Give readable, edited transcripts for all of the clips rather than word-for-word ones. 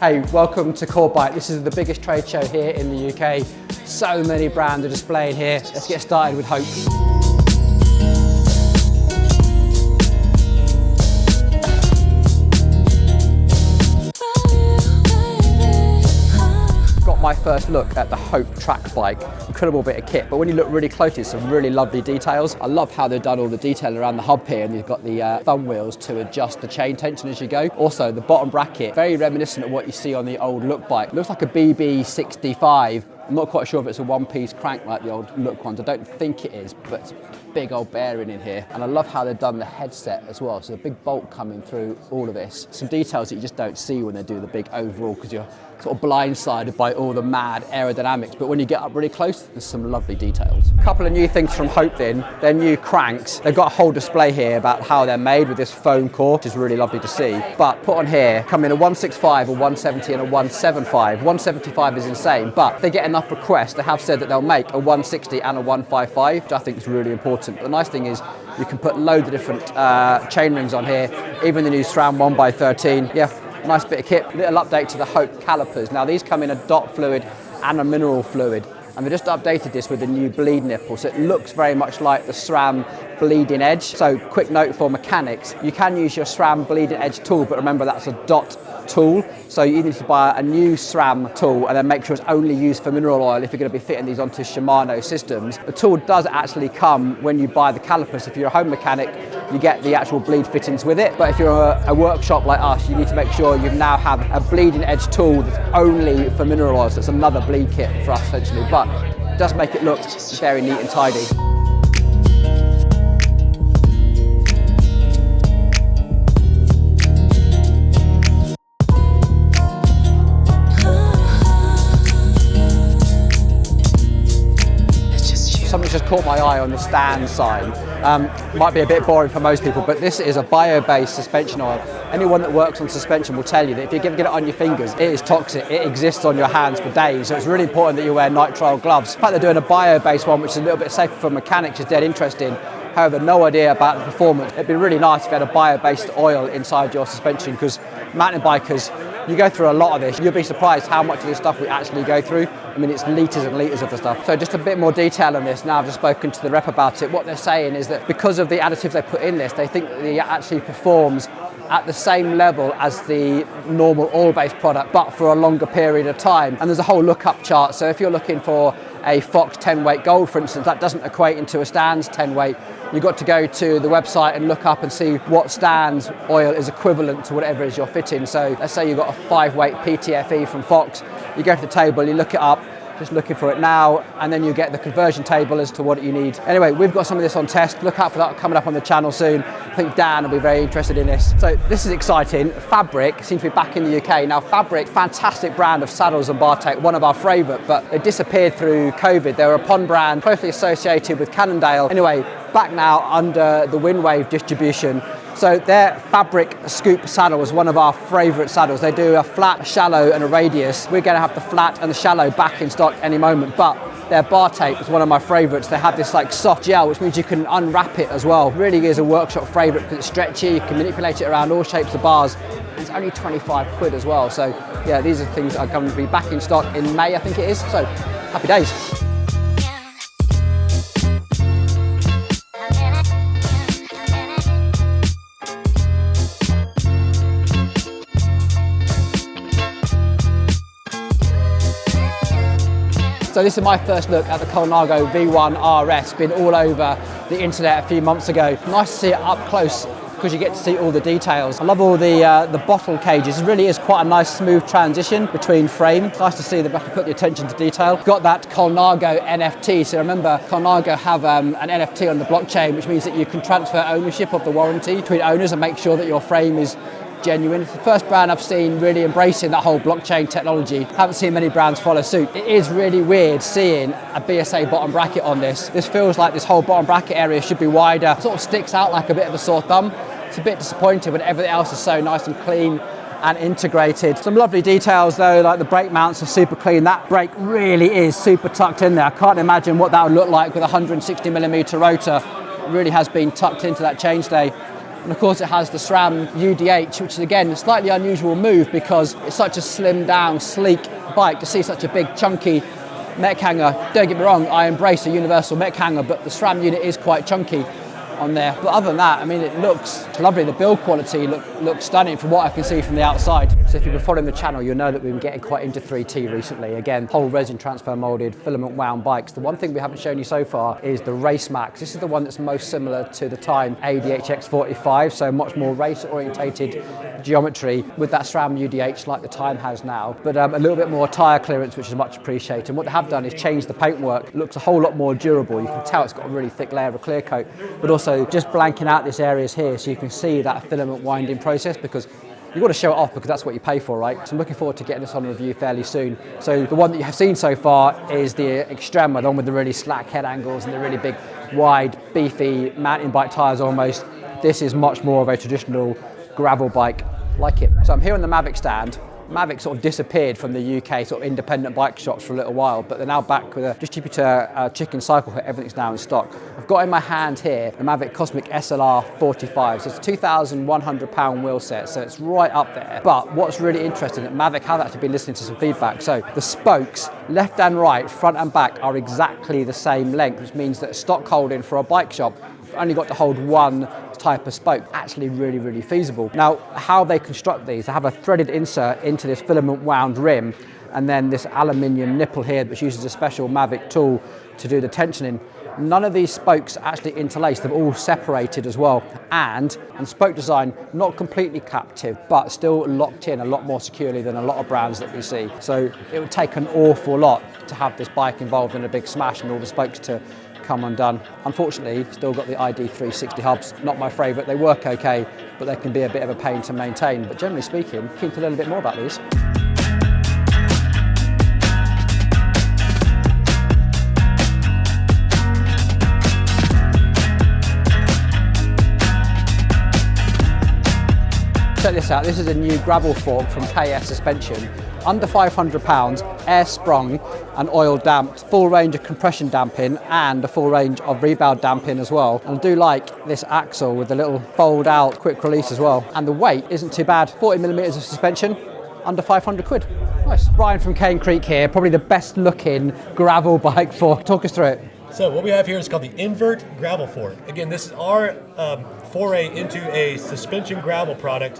Hey, welcome to Core Bike. This is the biggest trade show here in the UK. So many brands are displayed here. Let's get started with Hope. My first look at the Hope track bike. Incredible bit of kit, but when you look really closely, some really lovely details. I love how they've done all the detail around the hub here, and you've got the thumb wheels to adjust the chain tension as you go. Also, the bottom bracket, very reminiscent of what you see on the old Look bike. Looks like a BB65. I'm not quite sure if it's a one-piece crank like the old Look ones. I don't think it is, but it's a big old bearing in here. And I love how they've done the headset as well. So a big bolt coming through all of this. Some details that you just don't see when they do the big overall, because you're sort of blindsided by all the mad aerodynamics. But when you get up really close, there's some lovely details. A couple of new things from Hope then. Their new cranks. They've got a whole display here about how they're made with this foam core, which is really lovely to see. But put on here, come in a 165, a 170 and a 175. 175 is insane, but if they get enough requests, they have said that they'll make a 160 and a 155, which I think is really important. But the nice thing is you can put loads of different chain rings on here, even the new SRAM 1x13. Yeah, nice bit of kit. Little update to the Hope calipers. Now these come in a dot fluid and a mineral fluid, and they just updated this with a new bleed nipple, so it looks very much like the SRAM bleeding edge. So quick note for mechanics, you can use your SRAM bleeding edge tool, but remember that's a dot tool, so you need to buy a new SRAM tool and then make sure it's only used for mineral oil if you're going to be fitting these onto Shimano systems. The tool does actually come when you buy the calipers. If you're a home mechanic, you get the actual bleed fittings with it, but if you're a workshop like us, you need to make sure you now have a bleeding edge tool that's only for mineral oil, so it's another bleed kit for us essentially, but it does make it look very neat and tidy. Something just caught my eye on the stand sign. Might be a bit boring for most people, but this is a bio-based suspension oil. Anyone that works on suspension will tell you that if you get it on your fingers, it is toxic. It exists on your hands for days, so it's really important that you wear nitrile gloves. The fact they're doing a bio-based one, which is a little bit safer for mechanics, is dead interesting. However, no idea about the performance. It'd be really nice if you had a bio-based oil inside your suspension, because mountain bikers, you go through a lot of this. You'll be surprised how much of this stuff we actually go through. I mean, it's litres and litres of the stuff. So just a bit more detail on this. Now I've just spoken to the rep about it. What they're saying is that because of the additives they put in this, they think that it actually performs at the same level as the normal oil-based product, but for a longer period of time. And there's a whole look-up chart. So if you're looking for a Fox 10 weight gold, for instance, that doesn't equate into a Stans 10 weight. You've got to go to the website and look up and see what Stans oil is equivalent to whatever it is you're fitting. So let's say you've got a 5 weight PTFE from Fox, you go to the table, you look it up, just looking for it now, and then you get the conversion table as to what you need. Anyway, we've got some of this on test. Look out for that coming up on the channel soon. I think Dan will be very interested in this. So this is exciting. Fabric seems to be back in the UK. Now Fabric, fantastic brand of saddles and bar tape, one of our favourite, but they disappeared through COVID. They were a pond brand closely associated with Cannondale. Anyway, back now under the Windwave distribution. So their Fabric Scoop saddle is one of our favourite saddles. They do a flat, a shallow and a radius. We're going to have the flat and the shallow back in stock any moment, but their bar tape is one of my favourites. They have this like soft gel, which means you can unwrap it as well. Really is a workshop favourite because it's stretchy, you can manipulate it around all shapes of bars, and it's only 25 quid as well. So yeah, these are things that are going to be back in stock in May, I think it is. So happy days. So this is my first look at the Colnago V1 RS. Been all over the internet a few months ago. Nice to see it up close because you get to see all the details. I love all the bottle cages. It really is quite a nice smooth transition between frames. Nice to see they've got to put the attention to detail. Got that Colnago NFT. So remember, Colnago have an NFT on the blockchain, which means that you can transfer ownership of the warranty between owners and make sure that your frame is genuine. It's the first brand I've seen really embracing that whole blockchain technology. Haven't seen many brands follow suit. It is really weird seeing a BSA bottom bracket on this. This feels like this whole bottom bracket area should be wider. It sort of sticks out like a bit of a sore thumb. It's a bit disappointing when everything else is so nice and clean and integrated. Some lovely details though, like the brake mounts are super clean. That brake really is super tucked in there. I can't imagine what that would look like with a 160mm rotor. It really has been tucked into that chainstay. And of course it has the SRAM UDH, which is again a slightly unusual move because it's such a slimmed down, sleek bike. To see such a big, chunky mech hanger, don't get me wrong, I embrace a universal mech hanger, but the SRAM unit is quite chunky on there. But other than that, I mean, it looks lovely. The build quality looks stunning from what I can see from the outside. So if you've been following the channel, you'll know that we've been getting quite into 3T recently. Again, whole resin transfer molded, filament wound bikes. The one thing we haven't shown you so far is the RaceMax. This is the one that's most similar to the Time ADHX45, so much more race orientated geometry with that SRAM UDH like the Time has now, but a little bit more tyre clearance, which is much appreciated. And what they have done is change the paintwork. It looks a whole lot more durable. You can tell it's got a really thick layer of clear coat, but also just blanking out this areas here so you can see that filament winding process, because you've got to show it off because that's what you pay for, right? So I'm looking forward to getting this on review fairly soon. So the one that you have seen so far is the Extrema, the one with the really slack head angles and the really big, wide, beefy mountain bike tyres almost. This is much more of a traditional gravel bike like it. So I'm here on the Mavic stand. Mavic sort of disappeared from the UK sort of independent bike shops for a little while, but they're now back with a distributor chicken cycle kit. Everything's now in stock. I've got in my hand here the Mavic Cosmic SLR 45. So it's a £2,100 wheel set, so it's right up there. But what's really interesting, that Mavic have actually been listening to some feedback. So the spokes, left and right, front and back, are exactly the same length, which means that stock holding for a bike shop, you've only got to hold one type of spoke. Actually really feasible. Now, how they construct these, they have a threaded insert into this filament wound rim, and then this aluminium nipple here which uses a special Mavic tool to do the tensioning. None of these spokes actually interlaced, they're all separated as well, and spoke design not completely captive but still locked in a lot more securely than a lot of brands that we see. So it would take an awful lot to have this bike involved in a big smash and all the spokes to come undone. Unfortunately, still got the ID360 hubs, not my favourite. They work okay, but they can be a bit of a pain to maintain. But generally speaking, keen to learn a bit more about these. Check this out, this is a new gravel fork from KS Suspension. Under £500, air sprung and oil damped, full range of compression damping and a full range of rebound damping as well. And I do like this axle with the little fold out quick release as well. And the weight isn't too bad, 40mm of suspension, under 500 quid. Nice. Brian from CaneCreek here, probably the best looking gravel bike fork. Talk us through it. So what we have here is called the invert gravel fork. Again, this is our foray into a suspension gravel product.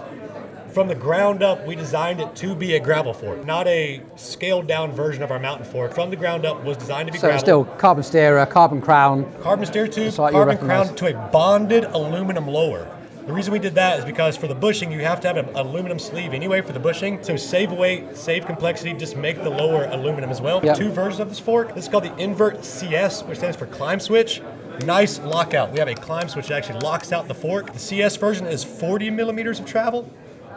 From the ground up, we designed it to be a gravel fork, not a scaled down version of our mountain fork. From the ground up was designed to be gravel. So still carbon steerer, carbon crown. Carbon steer tube, carbon crown to a bonded aluminum lower. The reason we did that is because for the bushing, you have to have an aluminum sleeve anyway for the bushing. So save weight, save complexity, just make the lower aluminum as well. Yep. Two versions of this fork. This is called the Invert CS, which stands for climb switch. Nice lockout. We have a climb switch that actually locks out the fork. The CS version is 40mm of travel.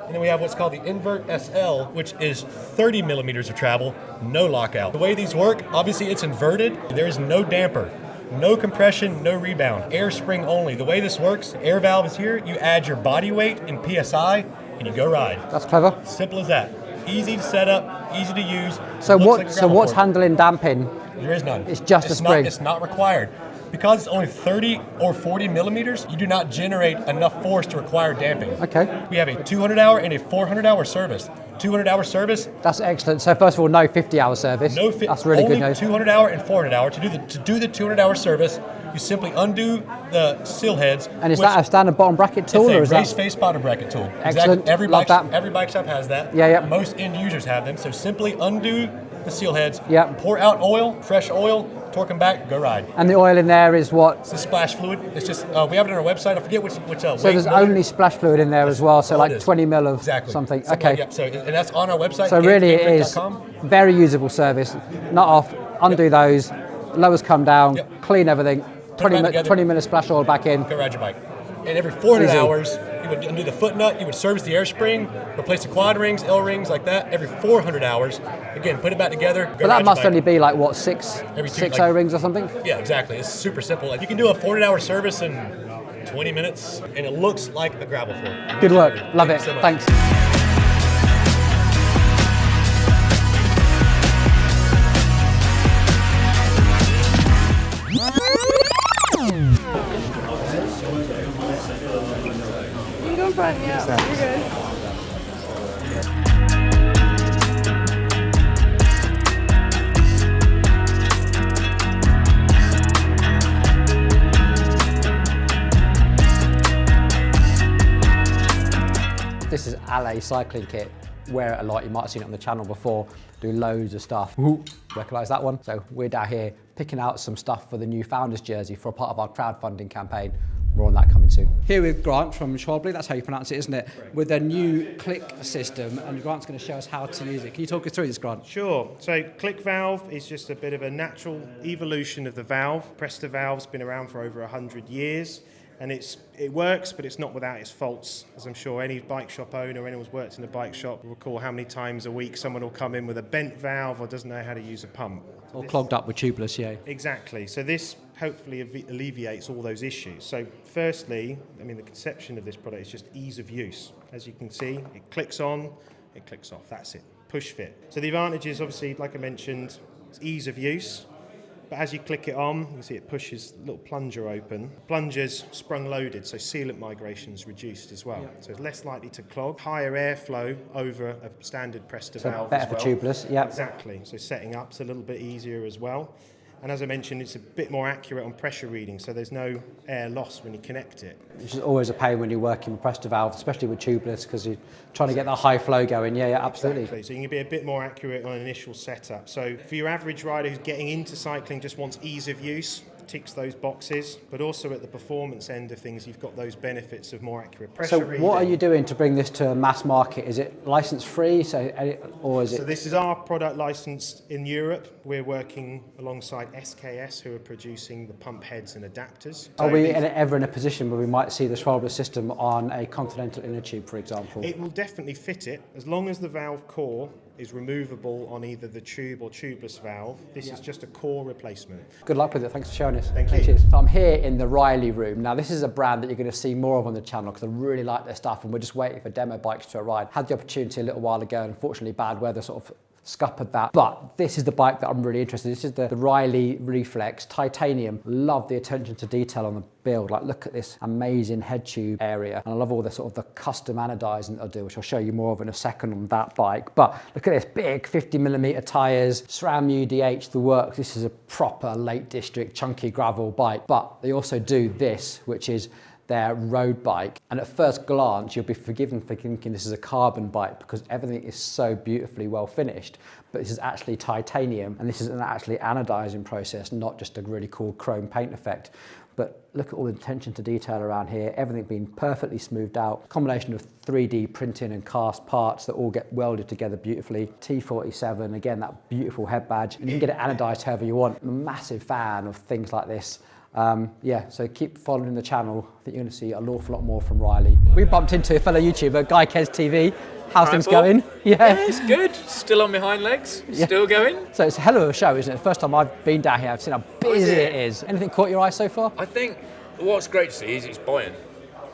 And then we have what's called the Invert SL, which is 30mm of travel, no lockout. The way these work, obviously it's inverted. There is no damper, no compression, no rebound, air spring only. The way this works, air valve is here, you add your body weight in PSI, and you go ride. That's clever. Simple as that. Easy to set up, easy to use. So what's handling damping? There is none. It's just a spring. It's not required. Because it's only 30 or 40mm, you do not generate enough force to require damping. Okay. We have a 200-hour and a 400-hour service. 200-hour service. That's excellent. So first of all, no 50-hour service. That's really good news. 200-hour and 400-hour. To do the 200-hour service, you simply undo the seal heads. And is that a standard bottom bracket tool, or is that? It's a race face bottom bracket tool. Excellent. Exactly. Every bike shop has that. Yeah. Most end users have them. So simply undo the seal heads. Yeah. Pour out oil, fresh oil. Torque them back, go ride. And the oil in there is what? It's a splash fluid. It's just, we have it on our website. I forget which so there's only splash fluid in there as well, so like 20mm of something. Okay. Yep. So, and that's on our website. So really it is very usable service. Nut off, undo those, lowers come down, clean everything, 20mm splash oil back in. Go ride your bike. And every 400 hours, you would undo the foot nut, you would service the air spring, replace the quad rings, L rings, like that. Every 400 hours, again, put it back together. But that must only be like, what, six O-rings or something? Yeah, exactly. It's super simple. Like, you can do a 400-hour service in 20 minutes, and it looks like a gravel fork. Good work. Love it. Thanks. Yeah, you're good. This is LA cycling kit. Wear it a lot, you might have seen it on the channel before, do loads of stuff. Ooh, recognise that one? So we're down here picking out some stuff for the new Founders jersey for a part of our crowdfunding campaign. More on that coming soon. Here with Grant from Schwalbe, that's how you pronounce it, isn't it? Right. With a new click system, and Grant's going to show us how to use it. Can you talk us through this, Grant? Sure. So click valve is just a bit of a natural evolution of the valve. Presta valve's been around for over 100 years. And it works, but it's not without its faults. As I'm sure any bike shop owner or anyone's worked in a bike shop will recall how many times a week someone will come in with a bent valve or doesn't know how to use a pump. Or clogged up with tubeless, yeah. Exactly. So this hopefully alleviates all those issues. So firstly, I mean, the conception of this product is just ease of use. As you can see, it clicks on, it clicks off. That's it. Push fit. So the advantage is obviously, like I mentioned, it's ease of use. But as you click it on, you can see it pushes the little plunger open. Plunger's sprung loaded, so sealant migration is reduced as well. So it's less likely to clog, higher airflow over a standard Presta valve better as well. for tubeless, yeah. Exactly, so setting up's a little bit easier as well. And as I mentioned, it's a bit more accurate on pressure reading, so there's no air loss when you connect it. Which is always a pain when you're working with Presta valve, especially with tubeless, because you're trying to get that high flow going. Yeah, absolutely. Exactly. So you can be a bit more accurate on an initial setup. So for your average rider who's getting into cycling, just wants ease of use, ticks those boxes, but also at the performance end of things, you've got those benefits of more accurate pressure reading. So what are you doing to bring this to a mass market? Is it license free, or is it? So this is our product licensed in Europe. We're working alongside SKS, who are producing the pump heads and adapters. Are we ever in a position where we might see the Schwalbe system on a Continental inner tube, for example? It will definitely fit it, as long as the valve core is removable on either the tube or tubeless valve. This is just a core replacement. Good luck with it. Thanks for showing us. Thank you. Cheers. So I'm here in the Reilly room. Now this is a brand that you're going to see more of on the channel because I really like their stuff and we're just waiting for demo bikes to arrive. Had the opportunity a little while ago, and unfortunately bad weather sort of scuppered that. But this is the bike that I'm really interested in. This is the Reilly Reflex Titanium. Love the attention to detail on the build. Like, look at this amazing head tube area. And I love all the sort of the custom anodizing that they'll do, which I'll show you more of in a second on that bike. But look at this big 50mm tires, SRAM UDH, the works. This is a proper Lake District chunky gravel bike. But they also do this, which is their road bike, and at first glance you'll be forgiven for thinking this is a carbon bike because everything is so beautifully well finished, but this is actually titanium and this is an actually anodizing process, not just a really cool chrome paint effect. But look at all the attention to detail around here, everything being perfectly smoothed out, combination of 3D printing and cast parts that all get welded together beautifully. T47, again, that beautiful head badge, and you can get it anodized however you want. I'm a massive fan of things like this. Yeah, so keep following the channel. I think you're going to see an awful lot more from Reilly. We bumped into a fellow YouTuber, Guy Kez TV. How's things going? Yeah, it's good. Still on my hind legs. Yeah. Still going. So it's a hell of a show, isn't it? The first time I've been down here, I've seen how busy it is. Anything caught your eye so far? I think what's great to see is it's buoyant.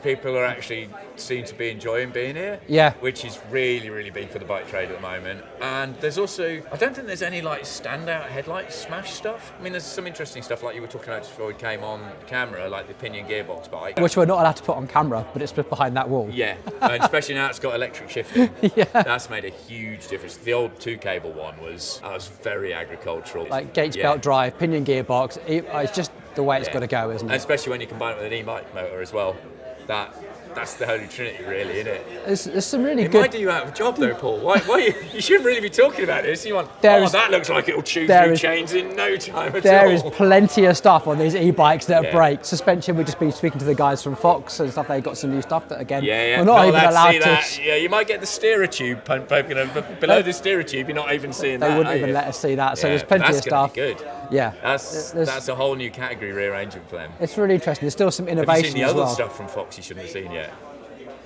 People are actually seem to be enjoying being here, which is really, really big for the bike trade at the moment. And there's also, I don't think there's any like standout headlight smash stuff. I mean, there's some interesting stuff like you were talking about before we came on camera, like the pinion gearbox bike. Which we're not allowed to put on camera, but it's behind that wall. Yeah, and especially now it's got electric shifting. That's made a huge difference. The old 2-cable one was very agricultural. Like Gates belt drive, pinion gearbox, it's just the way it's got to go, isn't it? And especially when you combine it with an e-bike motor as well. That's the holy trinity, really, isn't it? There's some really good... It might do you out of a job, though, Paul. Why you shouldn't really be talking about this. You want, that looks like it'll chew through chains in no time at all. There is plenty of stuff on these e-bikes that break. Suspension, we've just been speaking to the guys from Fox and stuff. They've got some new stuff that, again, we're not even allowed to... Yeah, you might get the steerer tube poking over, but below the steerer tube, you're not even seeing that. They wouldn't even let us see that. So there's plenty of stuff. That's good. Yeah. That's a whole new category rearranging for them. It's really interesting. There's still some innovation as well. Have you seen the other stuff from Fox you shouldn't have seen yet?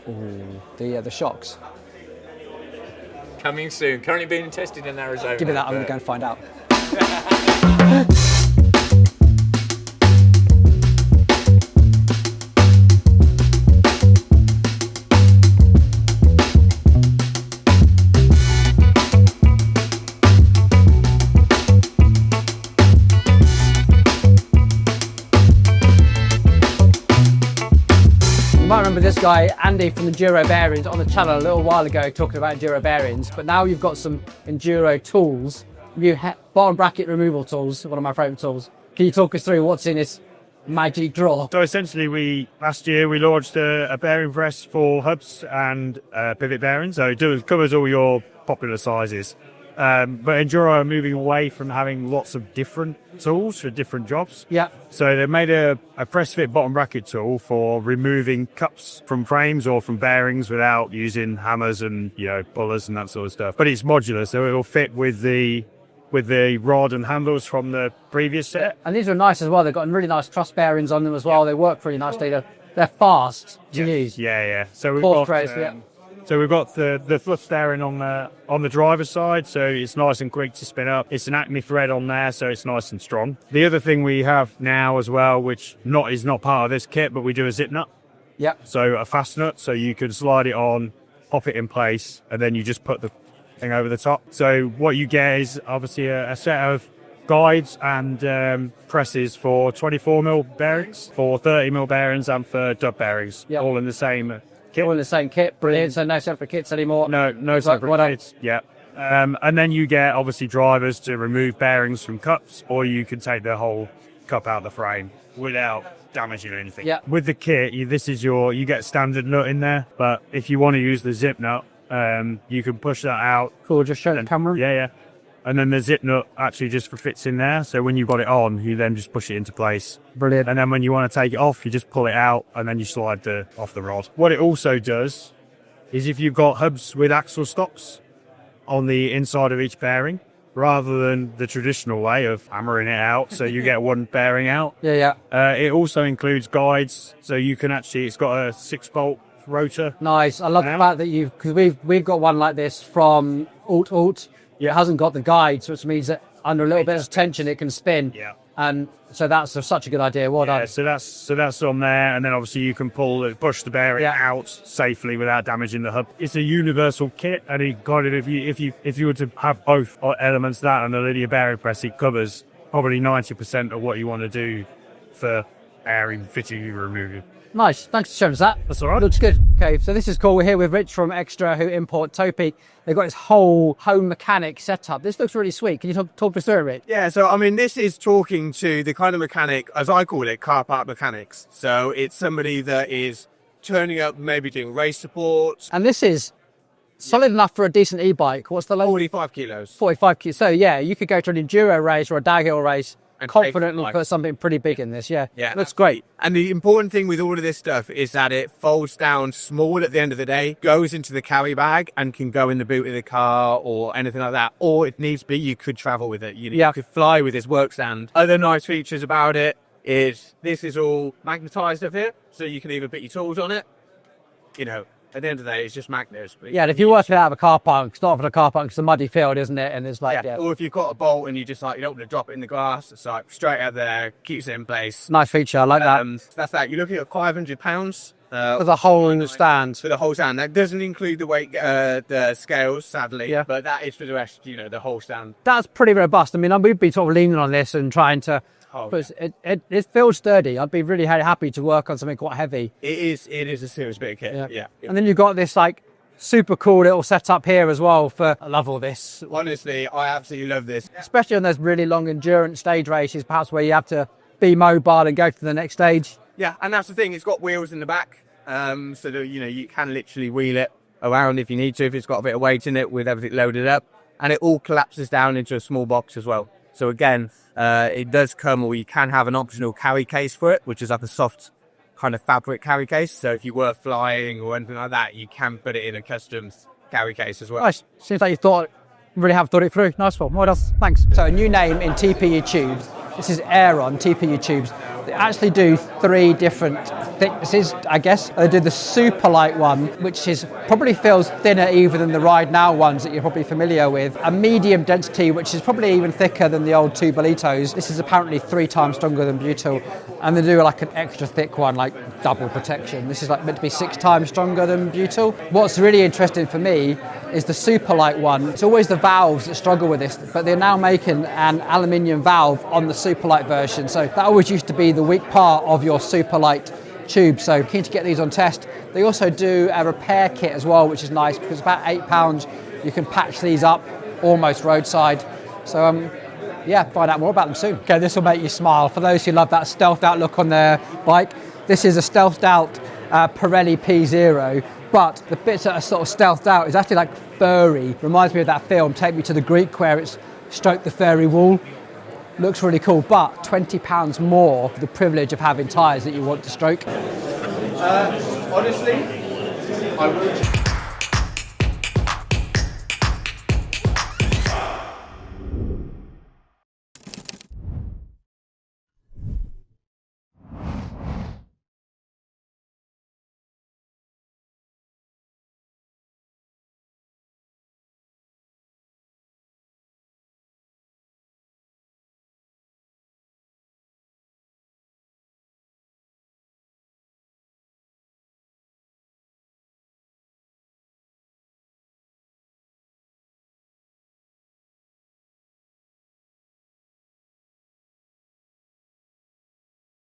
Ooh, the shocks. Coming soon. Currently being tested in Arizona. Give me that, I'm going to go and find out. remember this guy, Andy from Enduro Bearings, on the channel a little while ago talking about Enduro Bearings, but now you've got some Enduro tools, new bottom bracket removal tools, one of my favourite tools. Can you talk us through what's in this magic drawer? So essentially, last year we launched a bearing press for hubs and pivot bearings. So it covers all your popular sizes. But Enduro are moving away from having lots of different tools for different jobs. Yeah. So they made a press fit bottom bracket tool for removing cups from frames or from bearings without using hammers and pullers and that sort of stuff. But it's modular, so it'll fit with the rod and handles from the previous set. And these are nice as well. They've got really nice truss bearings on them as well. They work really nicely. They're fast to use. Yeah. So we've got the fluff steering on the driver's side, so it's nice and quick to spin up. It's an Acme thread on there, so it's nice and strong. The other thing we have now as well, which is not part of this kit, but we do a zip nut. Yep. So a fast nut, so you can slide it on, pop it in place, and then you just put the thing over the top. So what you get is obviously a set of guides and presses for 24mm bearings, for 30mm bearings, and for dub bearings, all in the same kit. All in the same kit, brilliant. So no separate kits anymore. No separate kits. Yeah. And then you get obviously drivers to remove bearings from cups, or you can take the whole cup out of the frame without damaging anything. Yeah. With the kit, you get standard nut in there, but if you want to use the zip nut, you can push that out. Cool, just show the camera. Yeah. And then the zip nut actually just fits in there. So when you've got it on, you then just push it into place. Brilliant. And then when you want to take it off, you just pull it out and then you slide off the rod. What it also does is if you've got hubs with axle stocks on the inside of each bearing, rather than the traditional way of hammering it out, so you get one bearing out. Yeah. It also includes guides, so you can it's got a 6-bolt rotor. Nice. I love the fact that because we've got one like this from Alt. It hasn't got the guides, which means that under a little bit of tension it can spin. Yeah. And so that's such a good idea. Well done. So that's on there, and then obviously you can push the bearing out safely without damaging the hub. It's a universal kit, and it kind of if you were to have both elements, that and a linear bearing press, it covers probably 90% of what you want to do for bearing fitting and removing. Nice. Thanks for showing us that. That's all right. Looks good. Okay, so this is cool. We're here with Rich from Extra, who import Topeak. They've got this whole home mechanic setup. This looks really sweet. Can you talk us through it, Rich? Yeah, so I mean, this is talking to the kind of mechanic, as I call it, car park mechanics. So it's somebody that is turning up, maybe doing race supports. And this is solid enough for a decent e-bike. What's the load? 45 kilos. 45 kilos. So yeah, you could go to an enduro race or a downhill race and confidently put something pretty big in this. Yeah, that's great. And the important thing with all of this stuff is that it folds down small at the end of the day, goes into the carry bag, and can go in the boot of the car or anything like that. Or it needs to be, you could travel with it. You could fly with this work stand. Other nice features about it is this is all magnetized up here, so you can even put your tools on it. At the end of the day, it's just magnets. Yeah, and if you work it out of a car park, it's not for a car park, it's a muddy field, isn't it? And it's like, Or if you've got a bolt and you just you don't want to drop it in the grass, it's like straight out there, keeps it in place. Nice feature, I like that. So that's that. You're looking at £500 for the whole stand. For the whole stand. That doesn't include the weight, the scales, sadly. Yeah. But that is for the rest, the whole stand. That's pretty robust. I mean, we've been sort of leaning on this and trying to. It feels sturdy. I'd be really happy to work on something quite heavy. It is a serious bit of kit. Yeah. And then you've got this super cool little setup here as well. I love all this. Honestly, I absolutely love this. Especially on those really long endurance stage races, perhaps where you have to be mobile and go to the next stage. Yeah, and that's the thing. It's got wheels in the back, so that you can literally wheel it around if you need to, if it's got a bit of weight in it with everything loaded up, and it all collapses down into a small box as well. So again, it does come, or you can have an optional carry case for it, which is like a soft kind of fabric carry case. So if you were flying or anything like that, you can put it in a custom carry case as well. Nice. Seems like you really have thought it through. Nice one. What else? Thanks. So a new name in TPU tubes. This is Aeron TPU tubes. They actually do 3 different thicknesses, I guess. They do the super light one, which probably feels thinner even than the Ride Now ones that you're probably familiar with. A medium density, which is probably even thicker than the old Tubalitos. This is apparently 3 times stronger than Butyl. And they do an extra thick one, double protection. This is meant to be 6 times stronger than Butyl. What's really interesting for me is the super light one. It's always the valves that struggle with this, but they're now making an aluminium valve on the super light version. So that always used to be the weak part of your super light tubes, so keen to get these on test. They also do a repair kit as well, which is nice because about £8 you can patch these up almost roadside. So yeah, find out more about them soon. Okay, this will make you smile. For those who love that stealthed out look on their bike, this is a stealthed out Pirelli P0, but the bits that are sort of stealthed out is actually like furry. Reminds me of that film, Take Me to the Greek, where it's stroke the furry wall. Looks really cool, but £20 more for the privilege of having tyres that you want to stroke. Honestly, I would.